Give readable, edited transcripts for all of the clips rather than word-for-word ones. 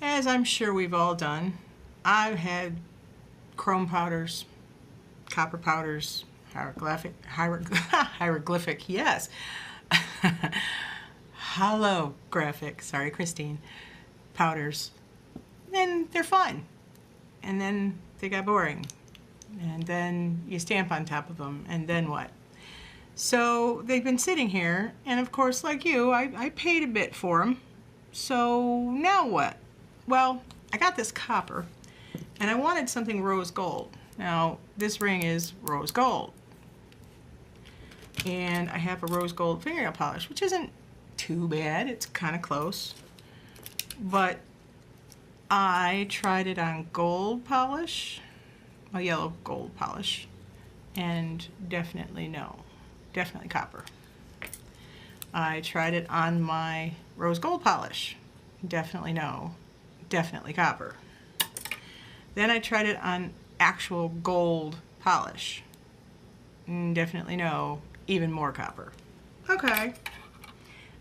As I'm sure we've all done, I've had chrome powders, copper powders, hieroglyphic, yes, holographic, sorry Christine, powders, and they're fun. And then they got boring. And then you stamp on top of them, and then what? So they've been sitting here, and of course, like you, I paid a bit for them. So now what? Well, I got this copper, and I wanted something rose gold. Now, this ring is rose gold. And I have a rose gold fingernail polish, which isn't too bad. It's kind of close. But I tried it on gold polish, a yellow gold polish, and definitely no, definitely copper. I tried it on my rose gold polish, definitely no, definitely copper. Then I tried it on actual gold polish, definitely no, even more copper. Okay,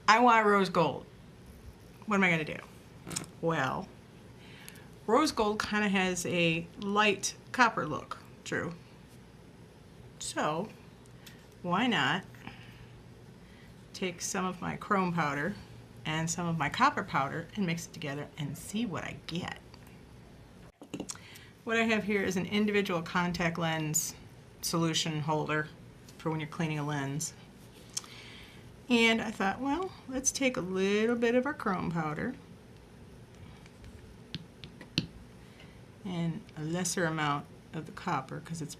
I want rose gold. What am I gonna do? Well, rose gold kind of has a light copper look, true. So, why not take some of my chrome powder and some of my copper powder and mix it together and see what I get. What I have here is an individual contact lens solution holder for when you're cleaning a lens. And I thought, well, let's take a little bit of our chrome powder and a lesser amount of the copper because it's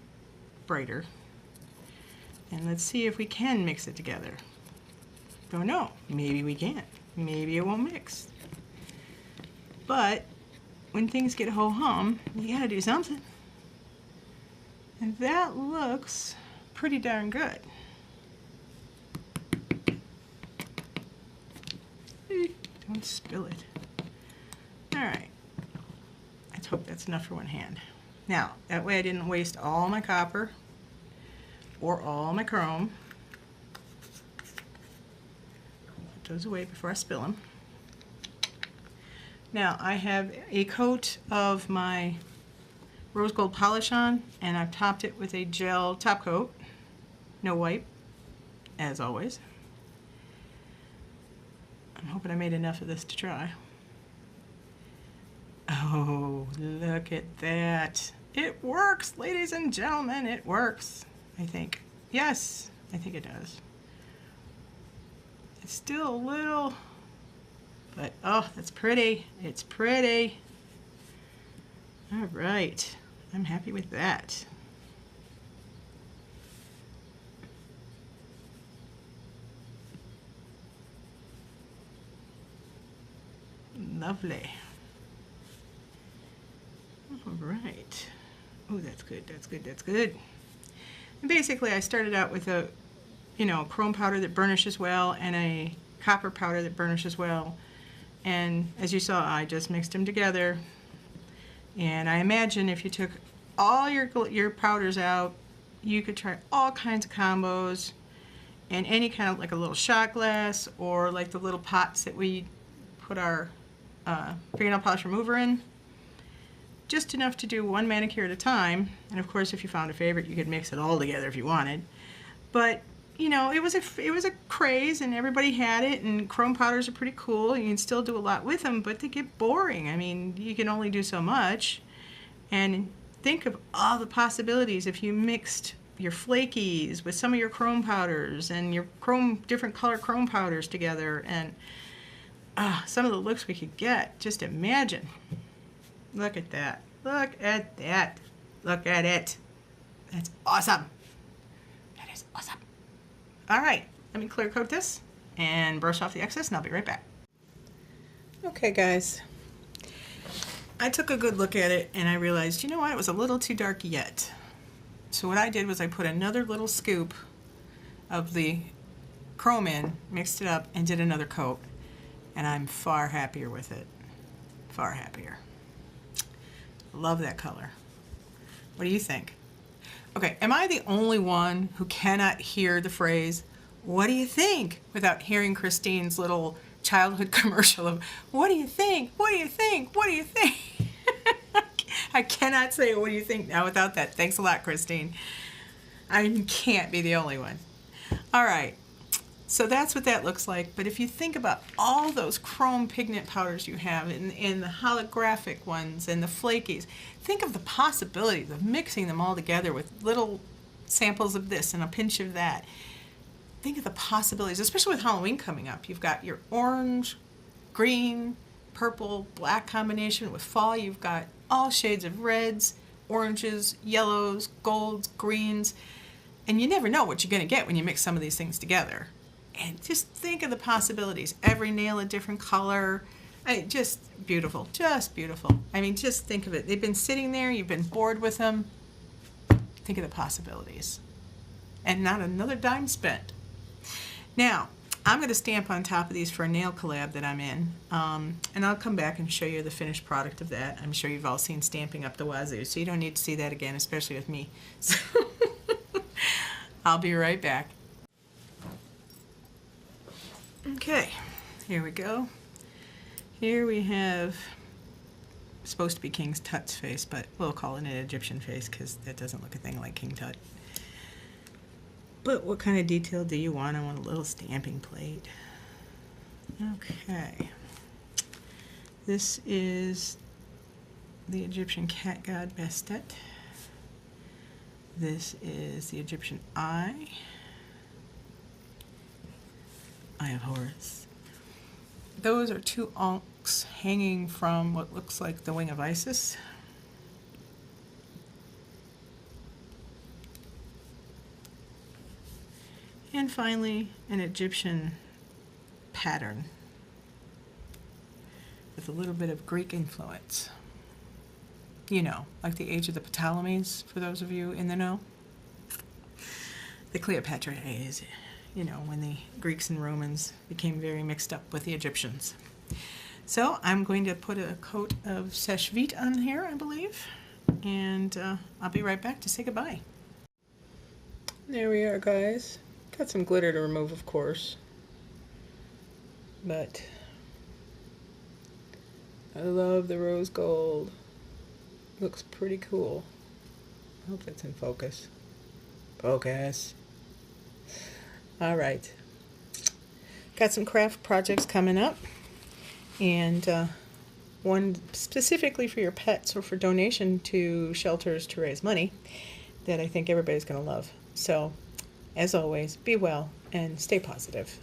brighter. And let's see if we can mix it together. Don't know, maybe we can't. Maybe it won't mix. But when things get ho-hum, you gotta do something. And that looks pretty darn good. Don't spill it. All right, let's hope that's enough for one hand. Now, that way I didn't waste all my copper or all my chrome. Put those away before I spill them. Now I have a coat of my rose gold polish on, and I've topped it with a gel top coat, no wipe, as always. I'm hoping I made enough of this to try. Oh, look at that. It works, ladies and gentlemen, it works, I think. Yes, I think it does. It's still a little, but oh, that's pretty. It's pretty. All right, I'm happy with that. Lovely. All right. Oh, that's good, that's good, that's good. And basically I started out with a, chrome powder that burnishes well and a copper powder that burnishes well. And as you saw, I just mixed them together. And I imagine if you took all your powders out, you could try all kinds of combos and any kind of like a little shot glass or like the little pots that we put our fingernail polish remover in. Just enough to do one manicure at a time. And of course, if you found a favorite, you could mix it all together if you wanted. But it was a craze, and everybody had it. And chrome powders are pretty cool. You can still do a lot with them, but they get boring. I mean, you can only do so much. And think of all the possibilities if you mixed your flakies with some of your chrome powders and your different color chrome powders together, and some of the looks we could get. Just imagine. Look at that. Look at that. Look at it. That's awesome. That is awesome. All right, let me clear coat this and brush off the excess, and I'll be right back. Okay, guys. I took a good look at it, and I realized, you know what? It was a little too dark yet. So what I did was I put another little scoop of the chrome in, mixed it up, and did another coat. And I'm far happier with it. Far happier. Love that color. What do you think? Okay, am I the only one who cannot hear the phrase, "What do you think?" without hearing Christine's little childhood commercial of, "What do you think? What do you think? What do you think?" I cannot say "What do you think?" now without that. Thanks a lot, Christine. I can't be the only one. All right, so that's what that looks like. But if you think about all those chrome pigment powders you have in the holographic ones and the flakies, think of the possibilities of mixing them all together with little samples of this and a pinch of that. Think of the possibilities, especially with Halloween coming up. You've got your orange, green, purple, black combination. With fall, you've got all shades of reds, oranges, yellows, golds, greens. And you never know what you're going to get when you mix some of these things together. And just think of the possibilities. Every nail a different color. Just beautiful. Just beautiful. I mean, just think of it. They've been sitting there. You've been bored with them. Think of the possibilities. And not another dime spent. Now, I'm going to stamp on top of these for a nail collab that I'm in. And I'll come back and show you the finished product of that. I'm sure you've all seen stamping up the wazoo, so you don't need to see that again, especially with me. So I'll be right back. Okay, here we go. Here we have, supposed to be King Tut's face, but we'll call it an Egyptian face because that doesn't look a thing like King Tut. But what kind of detail do you want? I want a little stamping plate. Okay. This is the Egyptian cat god Bastet. This is the Egyptian Eye of Horus. Those are two ankhs hanging from what looks like the wing of Isis. And finally, an Egyptian pattern with a little bit of Greek influence. You know, like the age of the Ptolemies, for those of you in the know. The Cleopatra days, you know, when the Greeks and Romans became very mixed up with the Egyptians. So I'm going to put a coat of Sèche Vite on here, I believe, and I'll be right back to say goodbye. There we are, guys. Got some glitter to remove, of course, but I love the rose gold. Looks pretty cool. I hope that's in focus. Focus. All right. Got some craft projects coming up, and one specifically for your pets or for donation to shelters to raise money that I think everybody's going to love. So, as always, be well and stay positive.